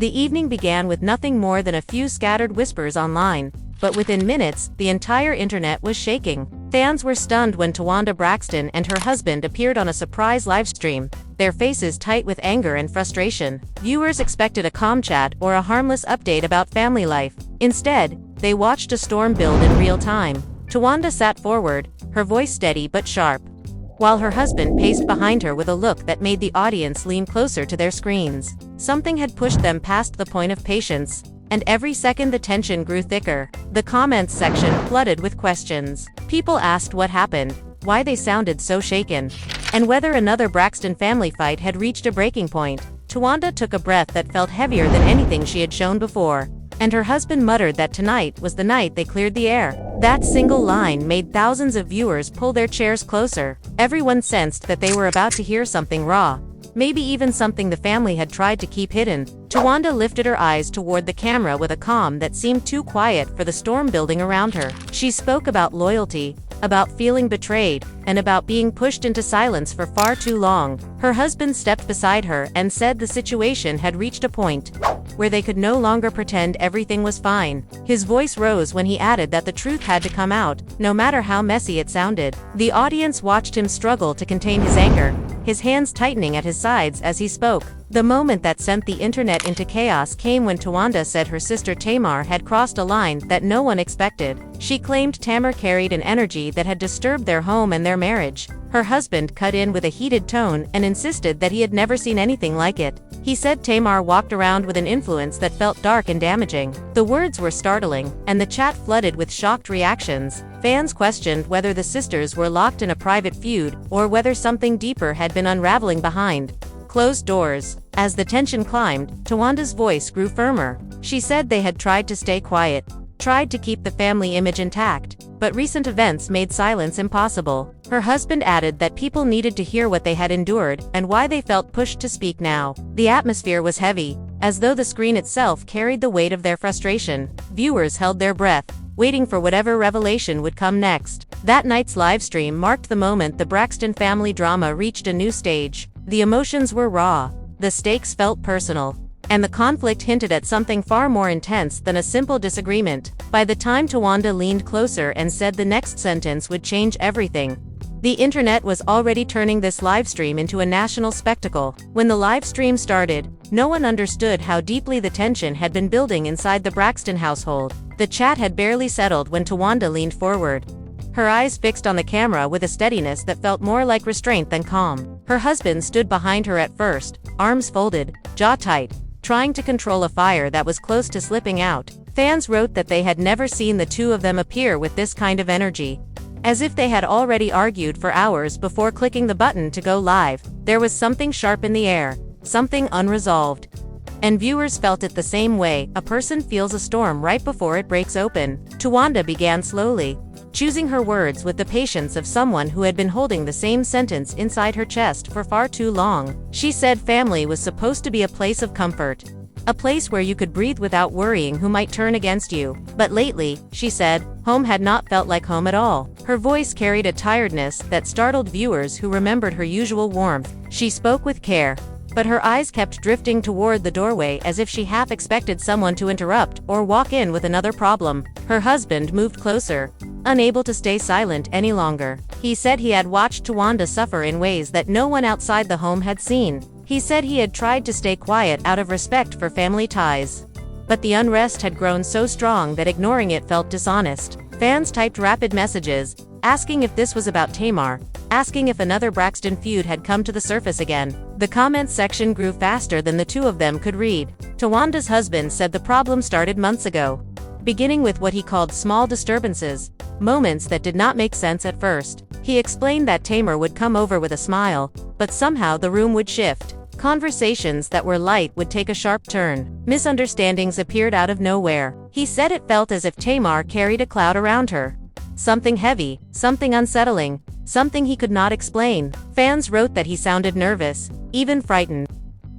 The evening began with nothing more than a few scattered whispers online, but within minutes, the entire internet was shaking. Fans were stunned when Towanda Braxton and her husband appeared on a surprise livestream, their faces tight with anger and frustration. Viewers expected a calm chat or a harmless update about family life. Instead, they watched a storm build in real time. Towanda sat forward, her voice steady but sharp, while her husband paced behind her with a look that made the audience lean closer to their screens. Something had pushed them past the point of patience, and every second the tension grew thicker. The comments section flooded with questions. People asked what happened, why they sounded so shaken, and whether another Braxton family fight had reached a breaking point. Towanda took a breath that felt heavier than anything she had shown before, and her husband muttered that tonight was the night they cleared the air. That single line made thousands of viewers pull their chairs closer. Everyone sensed that they were about to hear something raw, maybe even something the family had tried to keep hidden. Towanda lifted her eyes toward the camera with a calm that seemed too quiet for the storm building around her. She spoke about loyalty, about feeling betrayed, and about being pushed into silence for far too long. Her husband stepped beside her and said the situation had reached a point where they could no longer pretend everything was fine. His voice rose when he added that the truth had to come out, no matter how messy it sounded. The audience watched him struggle to contain his anger, his hands tightening at his sides as he spoke. The moment that sent the internet into chaos came when Towanda said her sister Tamar had crossed a line that no one expected. She claimed Tamar carried an energy that had disturbed their home and their marriage. Her husband cut in with a heated tone and insisted that he had never seen anything like it. He said Tamar walked around with an influence that felt dark and damaging. The words were startling, and the chat flooded with shocked reactions. Fans questioned whether the sisters were locked in a private feud or whether something deeper had been unraveling behind closed doors. As the tension climbed, Towanda's voice grew firmer. She said they had tried to stay quiet, tried to keep the family image intact, but recent events made silence impossible. Her husband added that people needed to hear what they had endured and why they felt pushed to speak now. The atmosphere was heavy, as though the screen itself carried the weight of their frustration. Viewers held their breath, waiting for whatever revelation would come next. That night's livestream marked the moment the Braxton family drama reached a new stage. The emotions were raw, the stakes felt personal, and the conflict hinted at something far more intense than a simple disagreement. By the time Towanda leaned closer and said the next sentence would change everything, the internet was already turning this livestream into a national spectacle. When the livestream started, no one understood how deeply the tension had been building inside the Braxton household. The chat had barely settled when Towanda leaned forward, her eyes fixed on the camera with a steadiness that felt more like restraint than calm. Her husband stood behind her at first, arms folded, jaw tight, trying to control a fire that was close to slipping out. Fans wrote that they had never seen the two of them appear with this kind of energy, as if they had already argued for hours before clicking the button to go live. There was something sharp in the air, something unresolved. And viewers felt it the same way a person feels a storm right before it breaks open. Towanda began slowly, choosing her words with the patience of someone who had been holding the same sentence inside her chest for far too long. She said family was supposed to be a place of comfort, a place where you could breathe without worrying who might turn against you. But lately, she said, home had not felt like home at all. Her voice carried a tiredness that startled viewers who remembered her usual warmth. She spoke with care, but her eyes kept drifting toward the doorway as if she half expected someone to interrupt or walk in with another problem. Her husband moved closer, unable to stay silent any longer. He said he had watched Towanda suffer in ways that no one outside the home had seen. He said he had tried to stay quiet out of respect for family ties, but the unrest had grown so strong that ignoring it felt dishonest. Fans typed rapid messages, asking if this was about Tamar, asking if another Braxton feud had come to the surface again. The comments section grew faster than the two of them could read. Towanda's husband said the problem started months ago, beginning with what he called small disturbances, moments that did not make sense at first. He explained that Tamar would come over with a smile, but somehow the room would shift. Conversations that were light would take a sharp turn. Misunderstandings appeared out of nowhere. He said it felt as if Tamar carried a cloud around her. Something heavy, something unsettling, something he could not explain. Fans wrote that he sounded nervous, even frightened,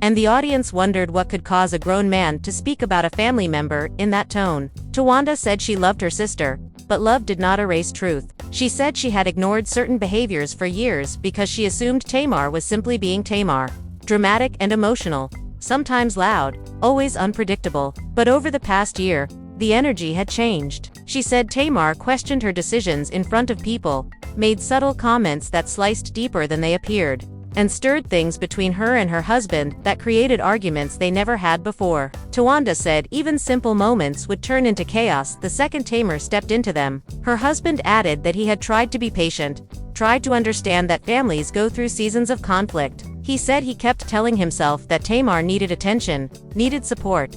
and the audience wondered what could cause a grown man to speak about a family member in that tone. Towanda said she loved her sister, but love did not erase truth. She said she had ignored certain behaviors for years because she assumed Tamar was simply being Tamar, dramatic and emotional, sometimes loud, always unpredictable. But over the past year, the energy had changed. She said Tamar questioned her decisions in front of people, made subtle comments that sliced deeper than they appeared, and stirred things between her and her husband that created arguments they never had before. Towanda said even simple moments would turn into chaos the second Tamar stepped into them. Her husband added that he had tried to be patient, tried to understand that families go through seasons of conflict. He said he kept telling himself that Tamar needed attention, needed support,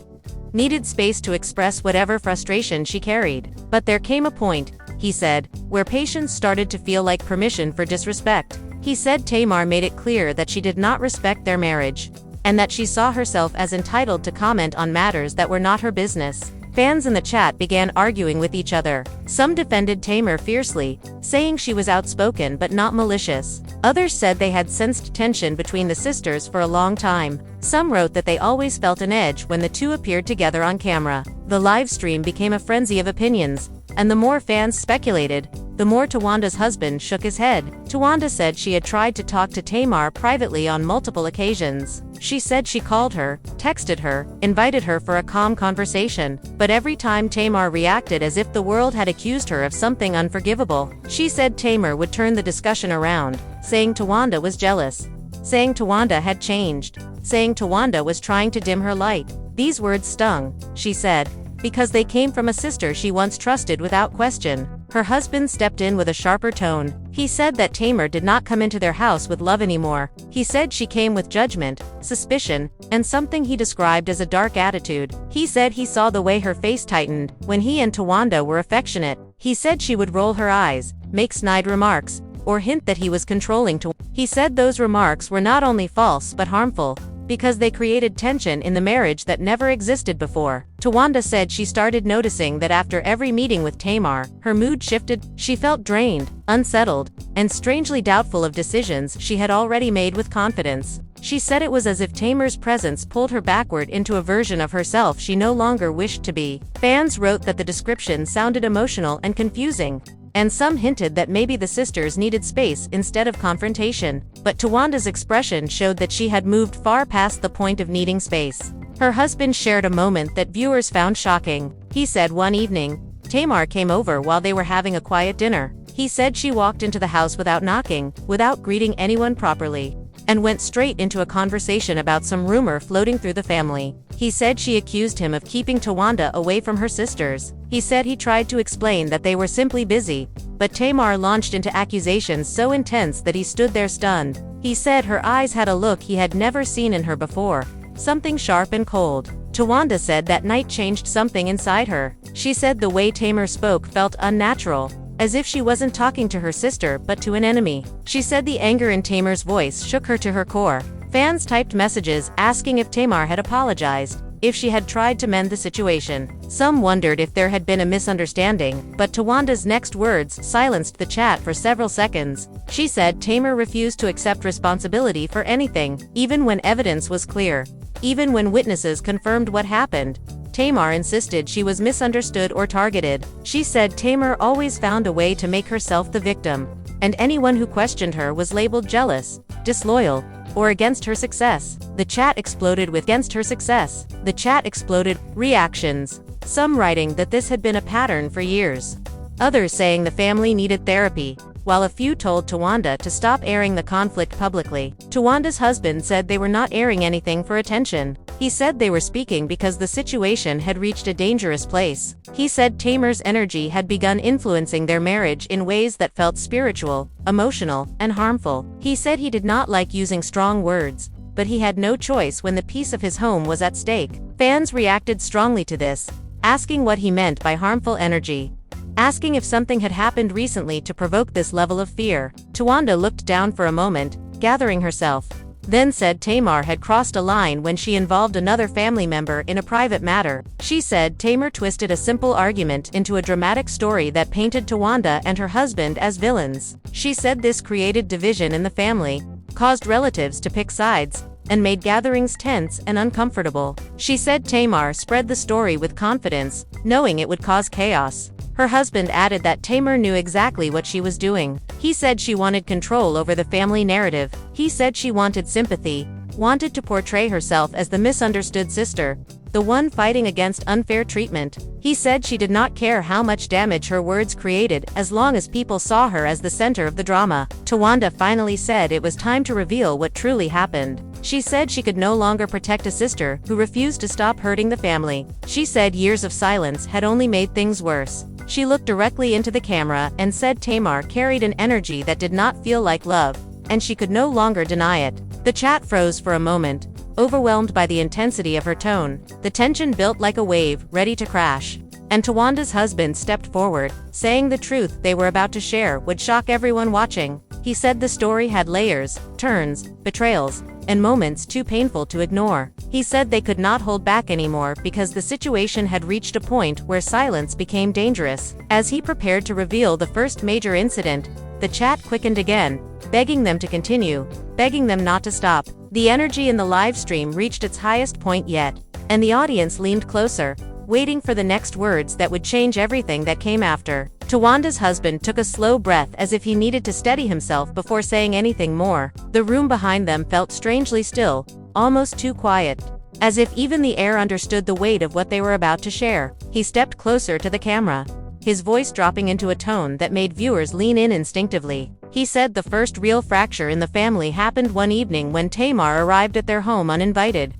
needed space to express whatever frustration she carried. But there came a point, he said, where patience started to feel like permission for disrespect. He said Tamar made it clear that she did not respect their marriage, and that she saw herself as entitled to comment on matters that were not her business. Fans in the chat began arguing with each other. Some defended Tamar fiercely, saying she was outspoken but not malicious. Others said they had sensed tension between the sisters for a long time. Some wrote that they always felt an edge when the two appeared together on camera. The live stream became a frenzy of opinions, and the more fans speculated, the more Towanda's husband shook his head. Towanda said she had tried to talk to Tamar privately on multiple occasions. She said she called her, texted her, invited her for a calm conversation, but every time Tamar reacted as if the world had accused her of something unforgivable. She said Tamar would turn the discussion around, saying Towanda was jealous, saying Towanda had changed, saying Towanda was trying to dim her light. These words stung, she said, because they came from a sister she once trusted without question. Her husband stepped in with a sharper tone. He said that Tamar did not come into their house with love anymore. He said she came with judgment, suspicion, and something he described as a dark attitude. He said he saw the way her face tightened when he and Towanda were affectionate. He said she would roll her eyes, make snide remarks, or hint that he was controlling. He said those remarks were not only false but harmful, because they created tension in the marriage that never existed before. Towanda said she started noticing that after every meeting with Tamar, her mood shifted. She felt drained, unsettled, and strangely doubtful of decisions she had already made with confidence. She said it was as if Tamar's presence pulled her backward into a version of herself she no longer wished to be. Fans wrote that the description sounded emotional and confusing, and some hinted that maybe the sisters needed space instead of confrontation. But Towanda's expression showed that she had moved far past the point of needing space. Her husband shared a moment that viewers found shocking. He said one evening, Tamar came over while they were having a quiet dinner. He said she walked into the house without knocking, without greeting anyone properly, and went straight into a conversation about some rumor floating through the family. He said she accused him of keeping Towanda away from her sisters. He said he tried to explain that they were simply busy, but Tamar launched into accusations so intense that he stood there stunned. He said her eyes had a look he had never seen in her before, something sharp and cold. Towanda said that night changed something inside her. She said the way Tamar spoke felt unnatural, as if she wasn't talking to her sister but to an enemy. She said the anger in Tamar's voice shook her to her core. Fans typed messages asking if Tamar had apologized, if she had tried to mend the situation. Some wondered if there had been a misunderstanding, but Towanda's next words silenced the chat for several seconds. She said Tamar refused to accept responsibility for anything, even when evidence was clear. Even when witnesses confirmed what happened, Tamar insisted she was misunderstood or targeted. She said Tamar always found a way to make herself the victim, and anyone who questioned her was labeled jealous, disloyal, or against her success. The chat exploded with against her success. The chat exploded. Reactions. Some writing that this had been a pattern for years. Others saying the family needed therapy, while a few told Towanda to stop airing the conflict publicly. Towanda's husband said they were not airing anything for attention. He said they were speaking because the situation had reached a dangerous place. He said Tamar's energy had begun influencing their marriage in ways that felt spiritual, emotional, and harmful. He said he did not like using strong words, but he had no choice when the peace of his home was at stake. Fans reacted strongly to this, asking what he meant by harmful energy, asking if something had happened recently to provoke this level of fear. Towanda looked down for a moment, gathering herself, then said Tamar had crossed a line when she involved another family member in a private matter. She said Tamar twisted a simple argument into a dramatic story that painted Towanda and her husband as villains. She said this created division in the family, caused relatives to pick sides, and made gatherings tense and uncomfortable. She said Tamar spread the story with confidence, knowing it would cause chaos. Her husband added that Tamar knew exactly what she was doing. He said she wanted control over the family narrative. He said she wanted sympathy, wanted to portray herself as the misunderstood sister, the one fighting against unfair treatment. He said she did not care how much damage her words created as long as people saw her as the center of the drama. Towanda finally said it was time to reveal what truly happened. She said she could no longer protect a sister who refused to stop hurting the family. She said years of silence had only made things worse. She looked directly into the camera and said Tamar carried an energy that did not feel like love, and she could no longer deny it. The chat froze for a moment, overwhelmed by the intensity of her tone. The tension built like a wave, ready to crash. And Towanda's husband stepped forward, saying the truth they were about to share would shock everyone watching. He said the story had layers, turns, betrayals, and moments too painful to ignore. He said they could not hold back anymore because the situation had reached a point where silence became dangerous. As he prepared to reveal the first major incident, the chat quickened again, begging them to continue, begging them not to stop. The energy in the live stream reached its highest point yet, and the audience leaned closer, waiting for the next words that would change everything that came after. Towanda's husband took a slow breath as if he needed to steady himself before saying anything more. The room behind them felt strangely still, almost too quiet, as if even the air understood the weight of what they were about to share. He stepped closer to the camera, his voice dropping into a tone that made viewers lean in instinctively. He said the first real fracture in the family happened one evening when Tamar arrived at their home uninvited,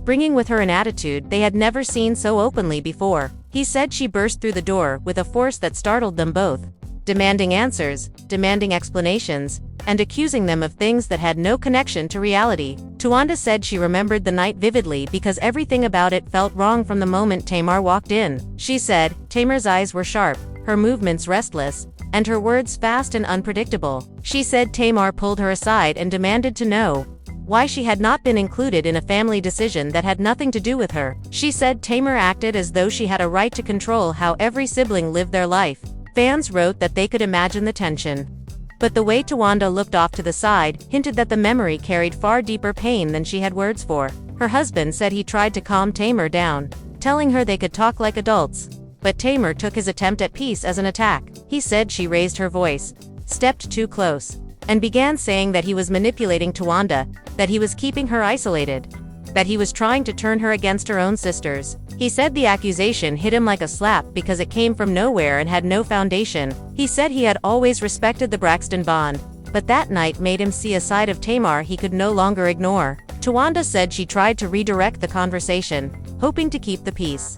bringing with her an attitude they had never seen so openly before. He said she burst through the door with a force that startled them both, demanding answers, demanding explanations, and accusing them of things that had no connection to reality. Towanda said she remembered the night vividly because everything about it felt wrong from the moment Tamar walked in. She said Tamar's eyes were sharp, her movements restless, and her words fast and unpredictable. She said Tamar pulled her aside and demanded to know why she had not been included in a family decision that had nothing to do with her. She said Tamar acted as though she had a right to control how every sibling lived their life. Fans wrote that they could imagine the tension. But the way Towanda looked off to the side hinted that the memory carried far deeper pain than she had words for. Her husband said he tried to calm Tamar down, telling her they could talk like adults. But Tamar took his attempt at peace as an attack. He said she raised her voice, stepped too close, and began saying that he was manipulating Towanda, that he was keeping her isolated, that he was trying to turn her against her own sisters. He said the accusation hit him like a slap because it came from nowhere and had no foundation. He said he had always respected the Braxton bond, but that night made him see a side of Tamar he could no longer ignore. Towanda said she tried to redirect the conversation, hoping to keep the peace.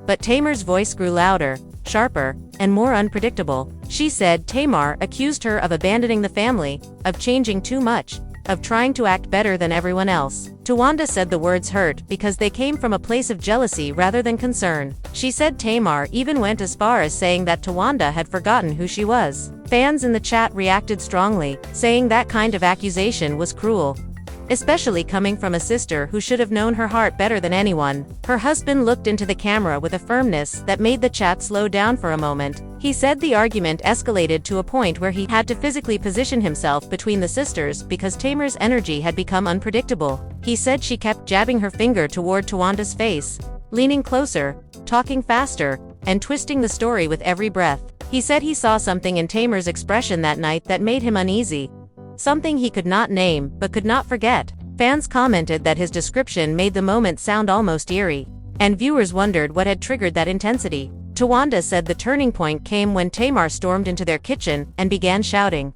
But Tamar's voice grew louder, sharper, and more unpredictable. She said Tamar accused her of abandoning the family, of changing too much, of trying to act better than everyone else. Towanda said the words hurt because they came from a place of jealousy rather than concern. She said Tamar even went as far as saying that Towanda had forgotten who she was. Fans in the chat reacted strongly, saying that kind of accusation was cruel, especially coming from a sister who should have known her heart better than anyone. Her husband looked into the camera with a firmness that made the chat slow down for a moment. He said the argument escalated to a point where he had to physically position himself between the sisters because Tamar's energy had become unpredictable. He said she kept jabbing her finger toward Towanda's face, leaning closer, talking faster, and twisting the story with every breath. He said he saw something in Tamar's expression that night that made him uneasy, something he could not name but could not forget. Fans commented that his description made the moment sound almost eerie, and viewers wondered what had triggered that intensity. Towanda said the turning point came when Tamar stormed into their kitchen and began shouting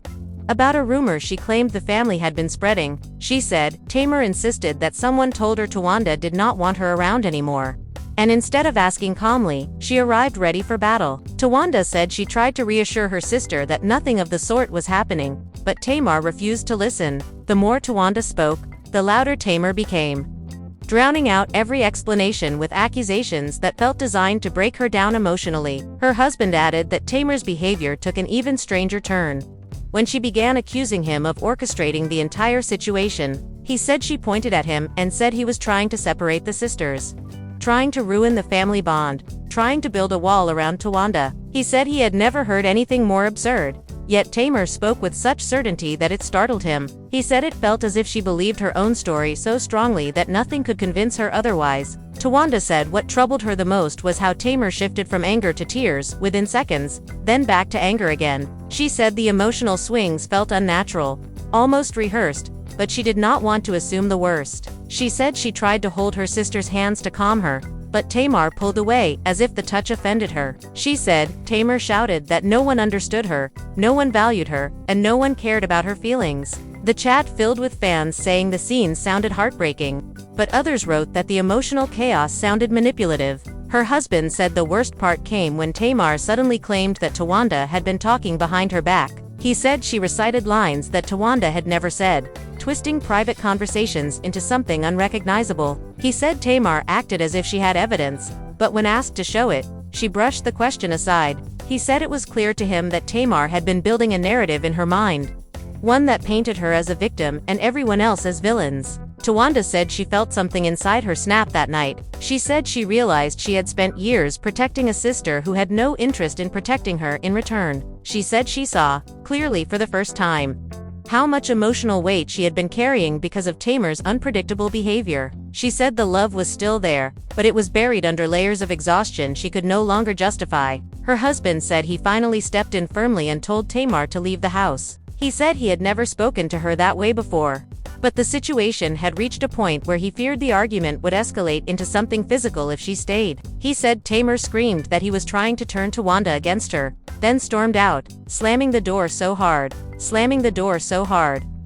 about a rumor she claimed the family had been spreading. She said Tamar insisted that someone told her Towanda did not want her around anymore, and instead of asking calmly, she arrived ready for battle. Towanda said she tried to reassure her sister that nothing of the sort was happening, but Tamar refused to listen. The more Towanda spoke, the louder Tamar became, drowning out every explanation with accusations that felt designed to break her down emotionally. Her husband added that Tamar's behavior took an even stranger turn when she began accusing him of orchestrating the entire situation. He said she pointed at him and said he was trying to separate the sisters, trying to ruin the family bond, trying to build a wall around Towanda. He said he had never heard anything more absurd. Yet Tamar spoke with such certainty that it startled him. He said it felt as if she believed her own story so strongly that nothing could convince her otherwise. Towanda said what troubled her the most was how Tamar shifted from anger to tears within seconds, then back to anger again. She said the emotional swings felt unnatural, almost rehearsed, but she did not want to assume the worst. She said she tried to hold her sister's hands to calm her, but Tamar pulled away, as if the touch offended her. She said, Tamar shouted that no one understood her, no one valued her, and no one cared about her feelings. The chat filled with fans saying the scene sounded heartbreaking, but others wrote that the emotional chaos sounded manipulative. Her husband said the worst part came when Tamar suddenly claimed that Towanda had been talking behind her back. He said she recited lines that Towanda had never said, twisting private conversations into something unrecognizable. He said Tamar acted as if she had evidence, but when asked to show it, she brushed the question aside. He said it was clear to him that Tamar had been building a narrative in her mind, one that painted her as a victim and everyone else as villains. Towanda said she felt something inside her snap that night. She said she realized she had spent years protecting a sister who had no interest in protecting her in return. She said she saw, clearly for the first time, how much emotional weight she had been carrying because of Tamar's unpredictable behavior. She said the love was still there, but it was buried under layers of exhaustion she could no longer justify. Her husband said he finally stepped in firmly and told Tamar to leave the house. He said he had never spoken to her that way before, but the situation had reached a point where he feared the argument would escalate into something physical if she stayed. He said Tamar screamed that he was trying to turn Towanda against her, then stormed out, slamming the door so hard,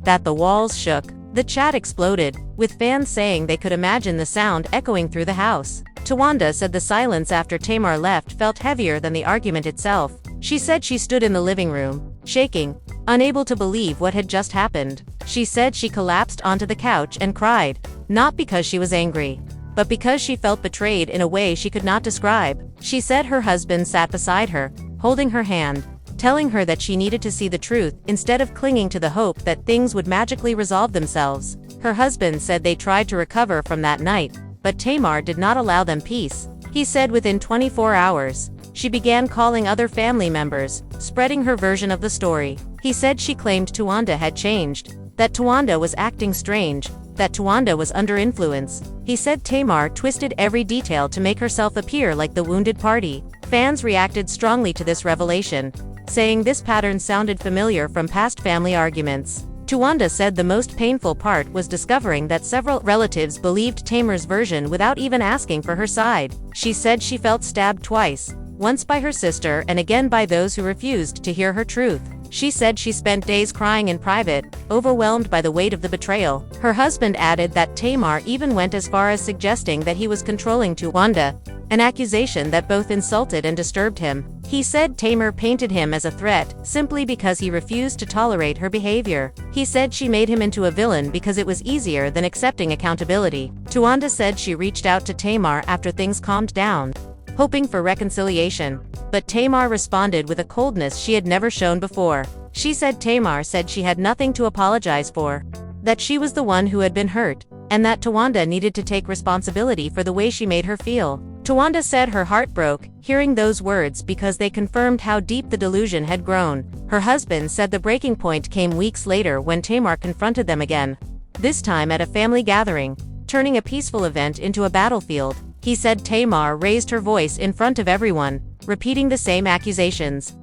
that the walls shook. The chat exploded, with fans saying they could imagine the sound echoing through the house. Towanda said the silence after Tamar left felt heavier than the argument itself. She said she stood in the living room, shaking, unable to believe what had just happened. She said she collapsed onto the couch and cried, not because she was angry, but because she felt betrayed in a way she could not describe. She said her husband sat beside her, holding her hand, telling her that she needed to see the truth instead of clinging to the hope that things would magically resolve themselves. Her husband said they tried to recover from that night, but Tamar did not allow them peace. He said within 24 hours, she began calling other family members, spreading her version of the story. He said she claimed Towanda had changed, that Towanda was acting strange, that Towanda was under influence. He said Tamar twisted every detail to make herself appear like the wounded party. Fans reacted strongly to this revelation, saying this pattern sounded familiar from past family arguments. Towanda said the most painful part was discovering that several relatives believed Tamar's version without even asking for her side. She said she felt stabbed twice, once by her sister and again by those who refused to hear her truth. She said she spent days crying in private, overwhelmed by the weight of the betrayal. Her husband added that Tamar even went as far as suggesting that he was controlling Towanda, an accusation that both insulted and disturbed him. He said Tamar painted him as a threat simply because he refused to tolerate her behavior. He said she made him into a villain because it was easier than accepting accountability. Towanda said she reached out to Tamar after things calmed down, hoping for reconciliation, but Tamar responded with a coldness she had never shown before. She said Tamar said she had nothing to apologize for, that she was the one who had been hurt, and that Towanda needed to take responsibility for the way she made her feel. Towanda said her heart broke, hearing those words because they confirmed how deep the delusion had grown. Her husband said the breaking point came weeks later when Tamar confronted them again, this time at a family gathering, turning a peaceful event into a battlefield. He said Tamar raised her voice in front of everyone, repeating the same accusations,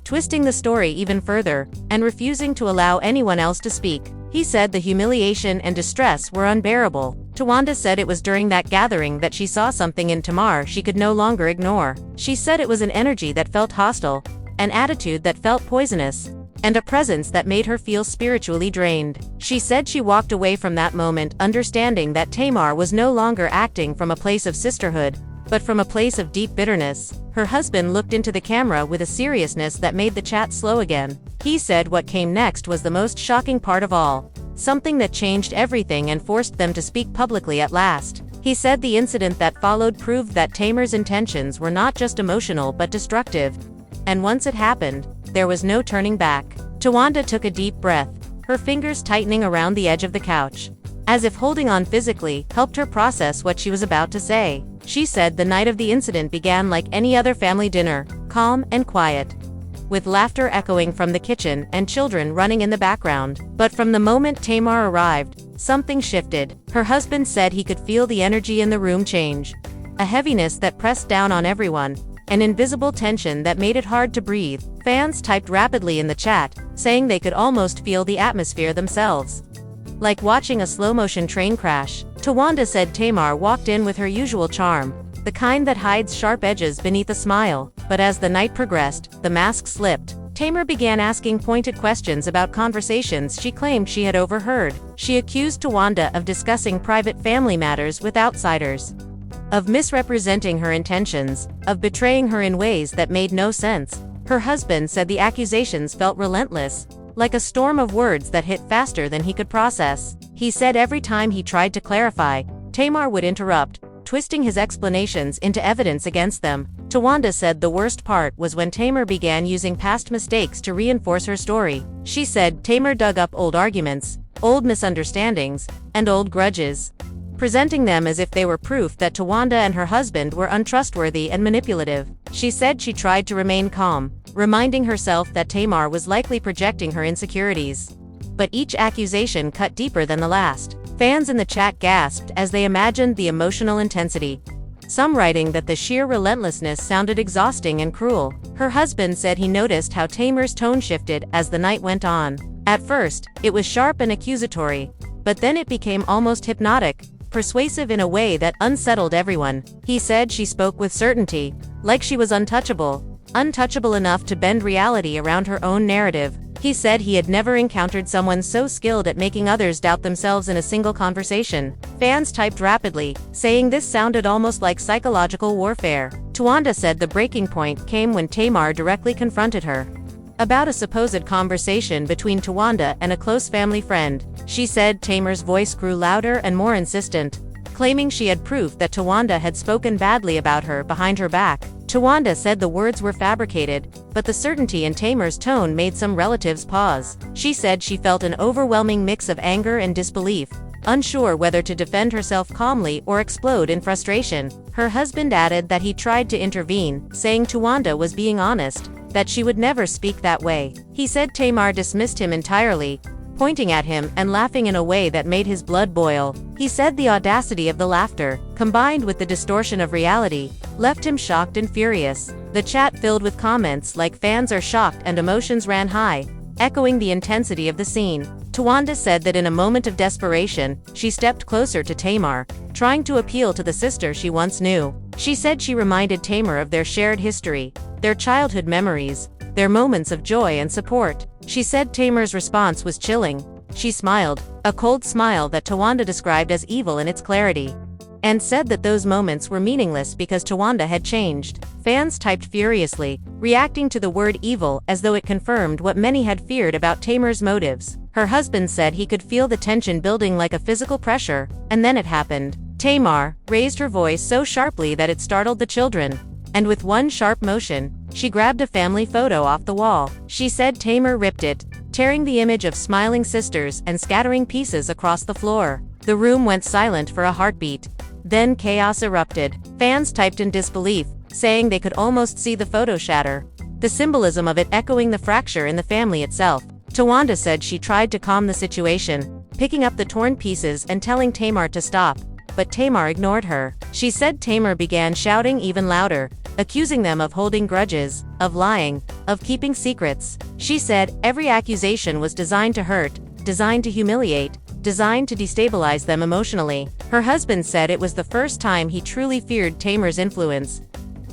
twisting the story even further, and refusing to allow anyone else to speak. He said the humiliation and distress were unbearable. Towanda said it was during that gathering that she saw something in Tamar she could no longer ignore. She said it was an energy that felt hostile, an attitude that felt poisonous, and a presence that made her feel spiritually drained. She said she walked away from that moment understanding that Tamar was no longer acting from a place of sisterhood, but from a place of deep bitterness. Her husband looked into the camera with a seriousness that made the chat slow again. He said what came next was the most shocking part of all, something that changed everything and forced them to speak publicly at last. He said the incident that followed proved that Tamar's intentions were not just emotional but destructive, and once it happened, there was no turning back. Towanda took a deep breath, her fingers tightening around the edge of the couch, as if holding on physically helped her process what she was about to say. She said the night of the incident began like any other family dinner, calm and quiet, with laughter echoing from the kitchen and children running in the background. But from the moment Tamar arrived, something shifted. Her husband said he could feel the energy in the room change, a heaviness that pressed down on everyone, an invisible tension that made it hard to breathe. Fans typed rapidly in the chat, saying they could almost feel the atmosphere themselves. like watching a slow-motion train crash. Towanda said Tamar walked in with her usual charm, the kind that hides sharp edges beneath a smile. But as the night progressed, the mask slipped. Tamar began asking pointed questions about conversations she claimed she had overheard. She accused Towanda of discussing private family matters with outsiders, of misrepresenting her intentions, of betraying her in ways that made no sense. Her husband said the accusations felt relentless, like a storm of words that hit faster than he could process. He said every time he tried to clarify, Tamar would interrupt, twisting his explanations into evidence against them. Towanda said the worst part was when Tamar began using past mistakes to reinforce her story. She said Tamar dug up old arguments, old misunderstandings, and old grudges, presenting them as if they were proof that Towanda and her husband were untrustworthy and manipulative. She said she tried to remain calm, reminding herself that Tamar was likely projecting her insecurities. But each accusation cut deeper than the last. Fans in the chat gasped as they imagined the emotional intensity, some writing that the sheer relentlessness sounded exhausting and cruel. Her husband said he noticed how Tamar's tone shifted as the night went on. At first, it was sharp and accusatory, but then it became almost hypnotic, persuasive in a way that unsettled everyone. He said she spoke with certainty, like she was untouchable enough to bend reality around her own narrative. He said he had never encountered someone so skilled at making others doubt themselves in a single conversation. Fans typed rapidly, saying this sounded almost like psychological warfare. Towanda said the breaking point came when Tamar directly confronted her about a supposed conversation between Towanda and a close family friend. She said Tamar's voice grew louder and more insistent, claiming she had proof that Towanda had spoken badly about her behind her back. Towanda said the words were fabricated, but the certainty in Tamar's tone made some relatives pause. She said she felt an overwhelming mix of anger and disbelief, unsure whether to defend herself calmly or explode in frustration. Her husband added that he tried to intervene, saying Towanda was being honest, that she would never speak that way. He said Tamar dismissed him entirely, pointing at him and laughing in a way that made his blood boil. He said the audacity of the laughter, combined with the distortion of reality, left him shocked and furious. The chat filled with comments like fans are shocked and emotions ran high, echoing the intensity of the scene. Towanda said that in a moment of desperation, she stepped closer to Tamar, trying to appeal to the sister she once knew. She said she reminded Tamar of their shared history, their childhood memories, their moments of joy and support. She said Tamar's response was chilling. She smiled, a cold smile that Towanda described as evil in its clarity, and said that those moments were meaningless because Towanda had changed. Fans typed furiously, reacting to the word evil as though it confirmed what many had feared about Tamar's motives. Her husband said he could feel the tension building like a physical pressure, and then it happened. Tamar raised her voice so sharply that it startled the children, and with one sharp motion, she grabbed a family photo off the wall. She said Tamar ripped it, tearing the image of smiling sisters and scattering pieces across the floor. The room went silent for a heartbeat. Then chaos erupted. Fans typed in disbelief, saying they could almost see the photo shatter, the symbolism of it echoing the fracture in the family itself. Towanda said she tried to calm the situation, picking up the torn pieces and telling Tamar to stop, but Tamar ignored her. She said Tamar began shouting even louder, accusing them of holding grudges, of lying, of keeping secrets. She said every accusation was designed to hurt, designed to humiliate, designed to destabilize them emotionally. Her husband said it was the first time he truly feared Tamar's influence,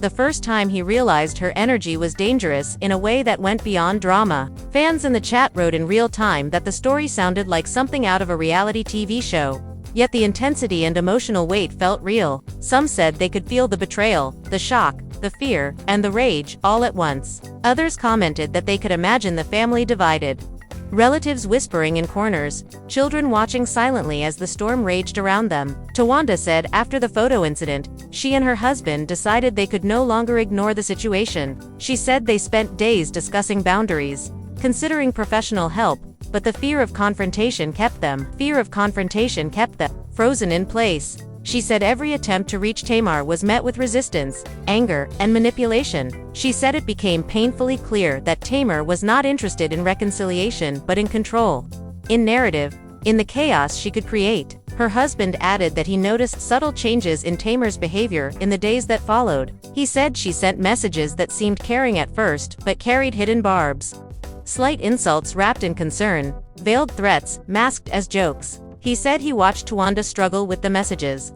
the first time he realized her energy was dangerous in a way that went beyond drama. Fans in the chat wrote in real time that the story sounded like something out of a reality TV show. Yet the intensity and emotional weight felt real. Some said they could feel the betrayal, the shock, the fear, and the rage all at once. Others commented that they could imagine the family divided, relatives whispering in corners, children watching silently as the storm raged around them. Towanda said after the photo incident, she and her husband decided they could no longer ignore the situation. She said they spent days discussing boundaries, considering professional help, but the fear of confrontation kept them frozen in place. She said every attempt to reach Tamar was met with resistance, anger, and manipulation. She said it became painfully clear that Tamar was not interested in reconciliation but in control, in narrative, in the chaos she could create. Her husband added that he noticed subtle changes in Tamar's behavior in the days that followed. He said she sent messages that seemed caring at first but carried hidden barbs, slight insults wrapped in concern, veiled threats, masked as jokes. He said he watched Towanda struggle with the messages,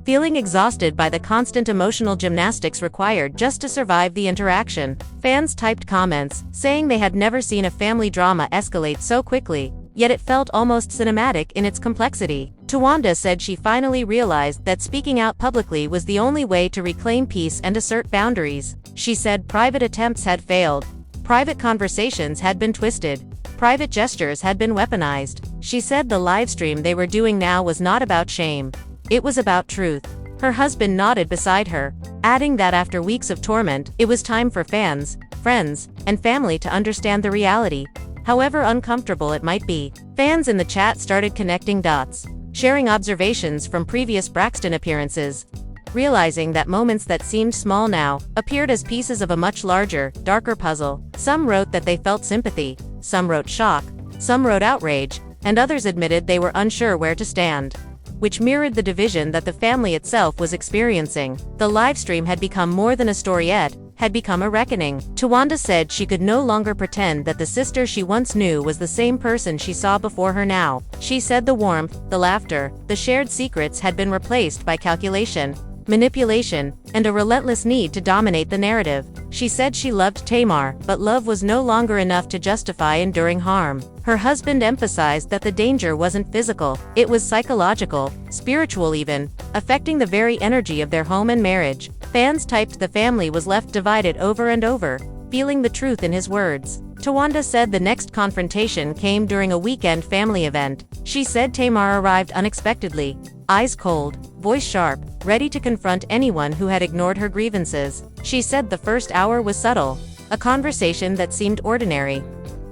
feeling exhausted by the constant emotional gymnastics required just to survive the interaction. Fans typed comments, saying they had never seen a family drama escalate so quickly, yet it felt almost cinematic in its complexity. Towanda said she finally realized that speaking out publicly was the only way to reclaim peace and assert boundaries. She said private attempts had failed, private conversations had been twisted, private gestures had been weaponized. She said the livestream they were doing now was not about shame. It was about truth. Her husband nodded beside her, adding that after weeks of torment, it was time for fans, friends, and family to understand the reality, however uncomfortable it might be. Fans in the chat started connecting dots, sharing observations from previous Braxton appearances, realizing that moments that seemed small now appeared as pieces of a much larger, darker puzzle. Some wrote that they felt sympathy, some wrote shock, some wrote outrage, and others admitted they were unsure where to stand, which mirrored the division that the family itself was experiencing. The livestream had become more than a storiette, had become a reckoning. Towanda said she could no longer pretend that the sister she once knew was the same person she saw before her now. She said the warmth, the laughter, the shared secrets had been replaced by calculation, manipulation, and a relentless need to dominate the narrative. She said she loved Tamar, but love was no longer enough to justify enduring harm. Her husband emphasized that the danger wasn't physical, it was psychological, spiritual even, affecting the very energy of their home and marriage. Fans typed the family was left divided over and over, feeling the truth in his words. Towanda said the next confrontation came during a weekend family event. She said Tamar arrived unexpectedly, eyes cold, voice sharp, ready to confront anyone who had ignored her grievances. She said the first hour was subtle, a conversation that seemed ordinary.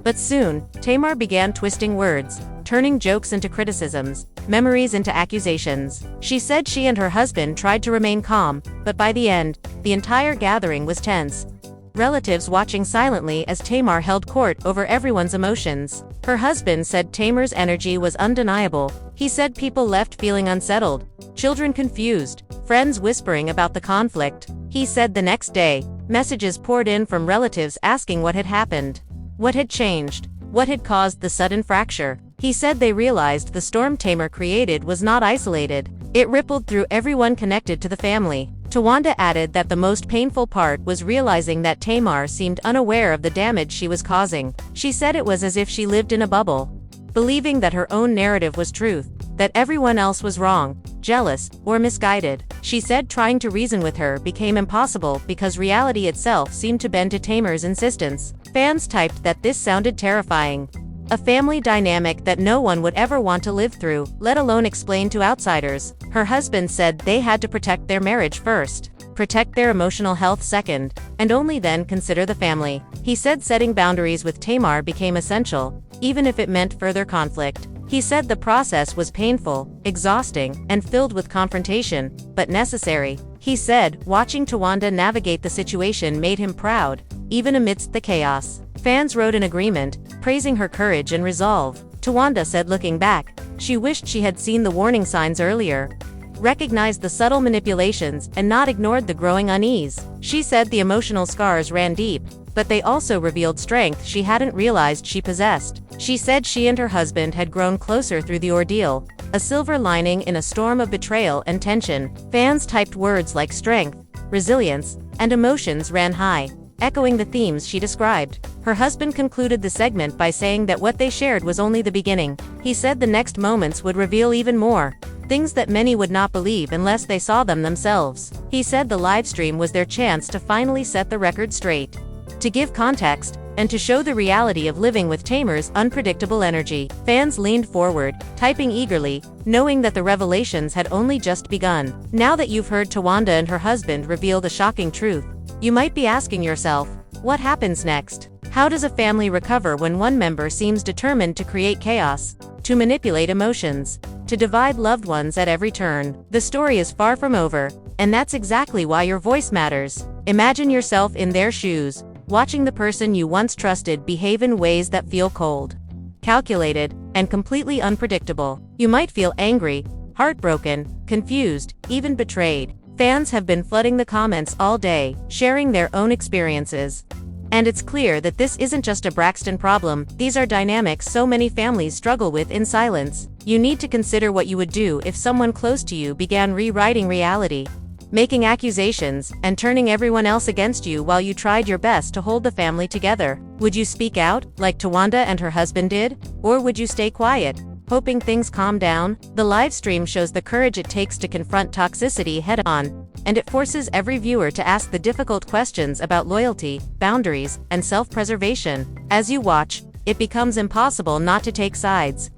But soon, Tamar began twisting words, turning jokes into criticisms, memories into accusations. She said she and her husband tried to remain calm, but by the end, the entire gathering was tense. Relatives watching silently as Tamar held court over everyone's emotions. Her husband said Tamar's energy was undeniable. He said people left feeling unsettled, children confused, friends whispering about the conflict. He said the next day, messages poured in from relatives asking what had happened, what had changed, what had caused the sudden fracture. He said they realized the storm Tamar created was not isolated. It rippled through everyone connected to the family. Towanda added that the most painful part was realizing that Tamar seemed unaware of the damage she was causing. She said it was as if she lived in a bubble, believing that her own narrative was truth, that everyone else was wrong, jealous, or misguided. She said trying to reason with her became impossible because reality itself seemed to bend to Tamar's insistence. Fans typed that this sounded terrifying. A family dynamic that no one would ever want to live through, let alone explain to outsiders. Her husband said they had to protect their marriage first, protect their emotional health second, and only then consider the family. He said setting boundaries with Tamar became essential, even if it meant further conflict. He said the process was painful, exhausting, and filled with confrontation, but necessary. He said watching Towanda navigate the situation made him proud, even amidst the chaos. Fans wrote in agreement, praising her courage and resolve. Towanda said looking back, she wished she had seen the warning signs earlier, recognized the subtle manipulations, and not ignored the growing unease. She said the emotional scars ran deep, but they also revealed strength she hadn't realized she possessed. She said she and her husband had grown closer through the ordeal, a silver lining in a storm of betrayal and tension. Fans typed words like strength, resilience, and emotions ran high, echoing the themes she described. Her husband concluded the segment by saying that what they shared was only the beginning. He said the next moments would reveal even more, things that many would not believe unless they saw them themselves. He said the livestream was their chance to finally set the record straight, to give context, and to show the reality of living with Tamar's unpredictable energy. Fans leaned forward, typing eagerly, knowing that the revelations had only just begun. Now that you've heard Towanda and her husband reveal the shocking truth, you might be asking yourself, what happens next? How does a family recover when one member seems determined to create chaos, to manipulate emotions, to divide loved ones at every turn? The story is far from over, and that's exactly why your voice matters. Imagine yourself in their shoes, watching the person you once trusted behave in ways that feel cold, calculated, and completely unpredictable. You might feel angry, heartbroken, confused, even betrayed. Fans have been flooding the comments all day, sharing their own experiences, And it's clear that this isn't just a Braxton problem, these are dynamics so many families struggle with in silence. You need to consider what you would do if someone close to you began rewriting reality, making accusations, and turning everyone else against you while you tried your best to hold the family together. Would you speak out, like Towanda and her husband did? Or would you stay quiet, hoping things calm down? The live stream shows the courage it takes to confront toxicity head-on, and it forces every viewer to ask the difficult questions about loyalty, boundaries, and self-preservation. As you watch, it becomes impossible not to take sides,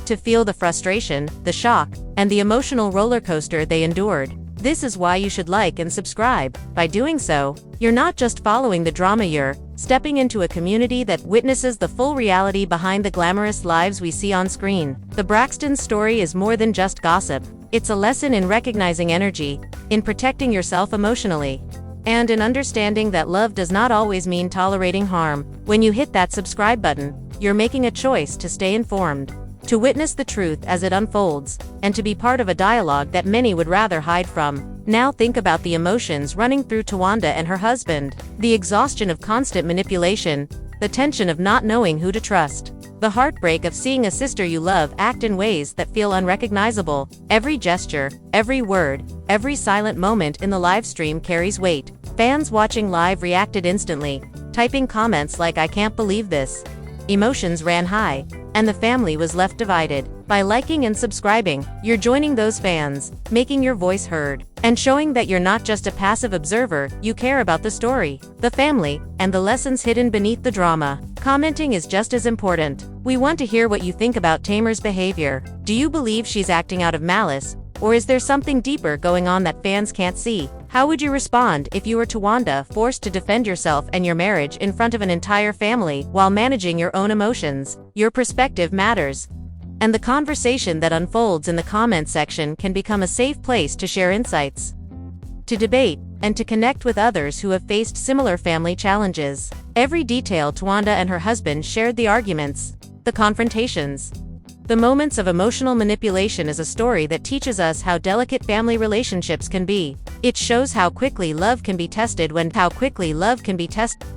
to feel the frustration, the shock, and the emotional roller coaster they endured. This is why you should like and subscribe. By doing so, you're not just following the drama, you're stepping into a community that witnesses the full reality behind the glamorous lives we see on screen. The Braxton story is more than just gossip. It's a lesson in recognizing energy, in protecting yourself emotionally, and in understanding that love does not always mean tolerating harm. When you hit that subscribe button, you're making a choice to stay informed, to witness the truth as it unfolds, and to be part of a dialogue that many would rather hide from. Now think about the emotions running through Towanda and her husband. The exhaustion of constant manipulation, the tension of not knowing who to trust, the heartbreak of seeing a sister you love act in ways that feel unrecognizable. Every gesture, every word, every silent moment in the live stream carries weight. Fans watching live reacted instantly, typing comments like "I can't believe this." Emotions ran high, and the family was left divided. By liking and subscribing, you're joining those fans, making your voice heard, and showing that you're not just a passive observer, you care about the story, the family, and the lessons hidden beneath the drama. Commenting is just as important. We want to hear what you think about Tamar's behavior. Do you believe she's acting out of malice, or is there something deeper going on that fans can't see? How would you respond if you were Towanda, forced to defend yourself and your marriage in front of an entire family while managing your own emotions? Your perspective matters, and the conversation that unfolds in the comment section can become a safe place to share insights, to debate, and to connect with others who have faced similar family challenges. Every detail Towanda and her husband shared, the arguments, the confrontations, the moments of emotional manipulation, is a story that teaches us how delicate family relationships can be. It shows how quickly love can be tested when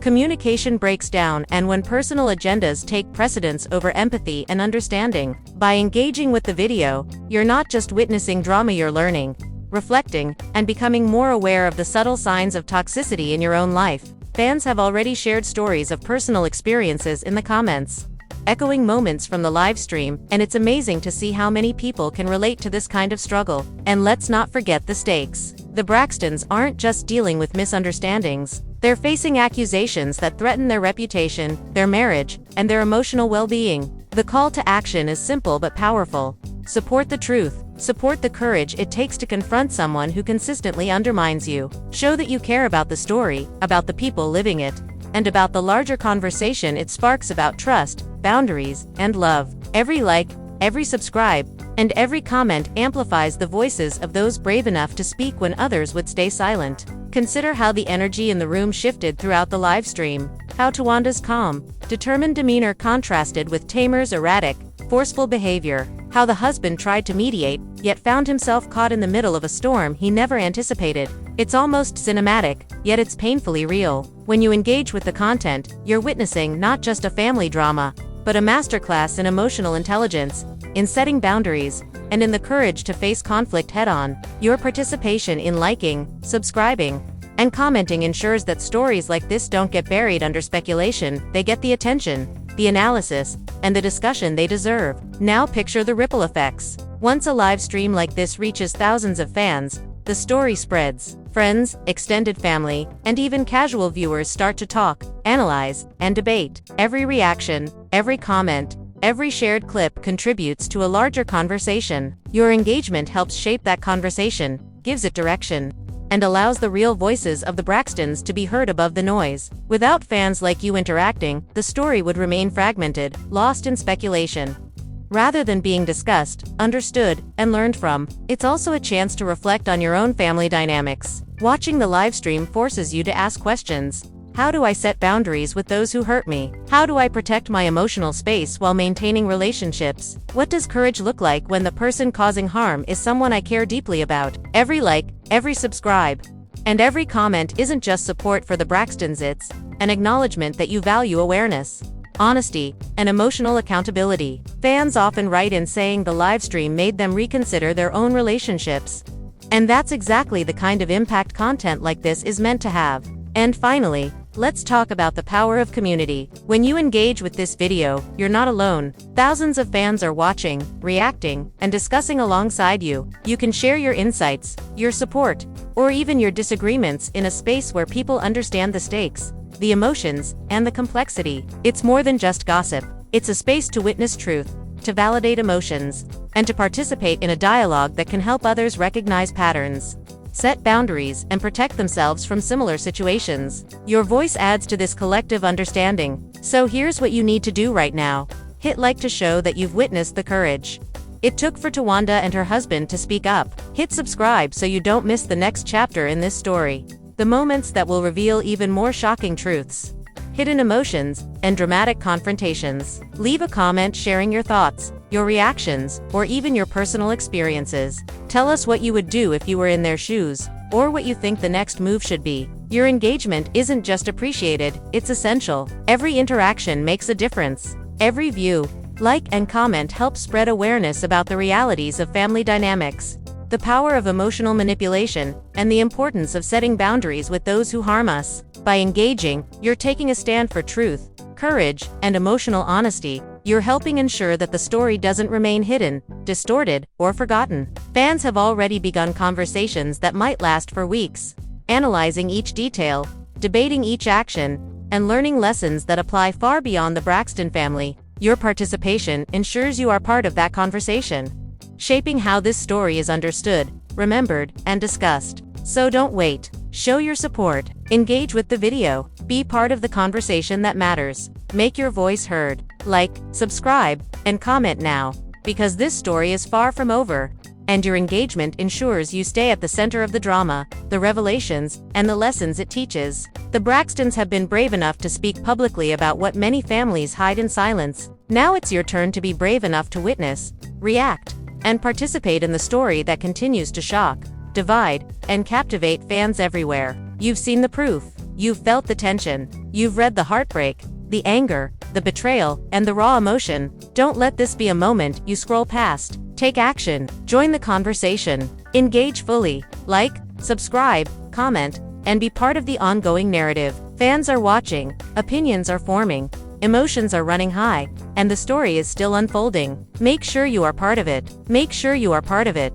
communication breaks down and when personal agendas take precedence over empathy and understanding. By engaging with the video, you're not just witnessing drama, you're learning, reflecting, and becoming more aware of the subtle signs of toxicity in your own life. Fans have already shared stories of personal experiences in the comments, echoing moments from the live stream, and it's amazing to see how many people can relate to this kind of struggle. And let's not forget the stakes. The Braxtons aren't just dealing with misunderstandings, they're facing accusations that threaten their reputation, their marriage, and their emotional well-being. The call to action is simple but powerful. Support the truth. Support the courage it takes to confront someone who consistently undermines you. Show that you care about the story, about the people living it, and about the larger conversation it sparks about trust, boundaries, and love. Every like, every subscribe, and every comment amplifies the voices of those brave enough to speak when others would stay silent. Consider how the energy in the room shifted throughout the live stream, how Towanda's calm, determined demeanor contrasted with Tamar's erratic, forceful behavior, how the husband tried to mediate, yet found himself caught in the middle of a storm he never anticipated. It's almost cinematic, yet it's painfully real. When you engage with the content, you're witnessing not just a family drama, but a masterclass in emotional intelligence, in setting boundaries, and in the courage to face conflict head-on. Your participation in liking, subscribing, and commenting ensures that stories like this don't get buried under speculation. They get the attention, the analysis, and the discussion they deserve. Now picture the ripple effects. Once a live stream like this reaches thousands of fans, the story spreads. Friends, extended family, and even casual viewers start to talk, analyze, and debate. Every reaction, every comment, every shared clip contributes to a larger conversation. Your engagement helps shape that conversation, gives it direction, and allows the real voices of the Braxtons to be heard above the noise. Without fans like you interacting, the story would remain fragmented, lost in speculation. Rather than being discussed, understood, and learned from, it's also a chance to reflect on your own family dynamics. Watching the livestream forces you to ask questions. How do I set boundaries with those who hurt me? How do I protect my emotional space while maintaining relationships? What does courage look like when the person causing harm is someone I care deeply about? Every like, every subscribe, And every comment isn't just support for the Braxtons, it's an acknowledgement that you value awareness, honesty, and emotional accountability. Fans often write in saying the livestream made them reconsider their own relationships. And that's exactly the kind of impact content like this is meant to have. And finally, let's talk about the power of community. When you engage with this video, you're not alone. Thousands of fans are watching, reacting, and discussing alongside you. You can share your insights, your support, or even your disagreements in a space where people understand the stakes, the emotions, and the complexity. It's more than just gossip. It's a space to witness truth, to validate emotions, and to participate in a dialogue that can help others recognize patterns, set boundaries, and protect themselves from similar situations. Your voice adds to this collective understanding. So here's what you need to do right now. Hit like to show that you've witnessed the courage it took for Towanda and her husband to speak up. Hit subscribe so you don't miss the next chapter in this story. The moments that will reveal even more shocking truths, hidden emotions, and dramatic confrontations. Leave a comment sharing your thoughts, your reactions, or even your personal experiences. Tell us what you would do if you were in their shoes, or what you think the next move should be. Your engagement isn't just appreciated, it's essential. Every interaction makes a difference. Every view, like, and comment helps spread awareness about the realities of family dynamics, the power of emotional manipulation, and the importance of setting boundaries with those who harm us. By engaging, you're taking a stand for truth, courage, and emotional honesty. You're helping ensure that the story doesn't remain hidden, distorted, or forgotten. Fans have already begun conversations that might last for weeks, analyzing each detail, debating each action, and learning lessons that apply far beyond the Braxton family. Your participation ensures you are part of that conversation, shaping how this story is understood, remembered, and discussed. So don't wait. Show your support. Engage with the video. Be part of the conversation that matters. Make your voice heard. Like, subscribe, and comment now, because this story is far from over, and your engagement ensures you stay at the center of the drama, the revelations, and the lessons it teaches. The Braxtons have been brave enough to speak publicly about what many families hide in silence. Now it's your turn to be brave enough to witness, react, and participate in the story that continues to shock, divide, and captivate fans everywhere. You've seen the proof. You've felt the tension. You've read the heartbreak, the anger, the betrayal, and the raw emotion. Don't let this be a moment you scroll past. Take action. Join the conversation. Engage fully. Like, subscribe, comment, and be part of the ongoing narrative. Fans are watching, opinions are forming, emotions are running high, and the story is still unfolding. Make sure you are part of it. Make sure you are part of it.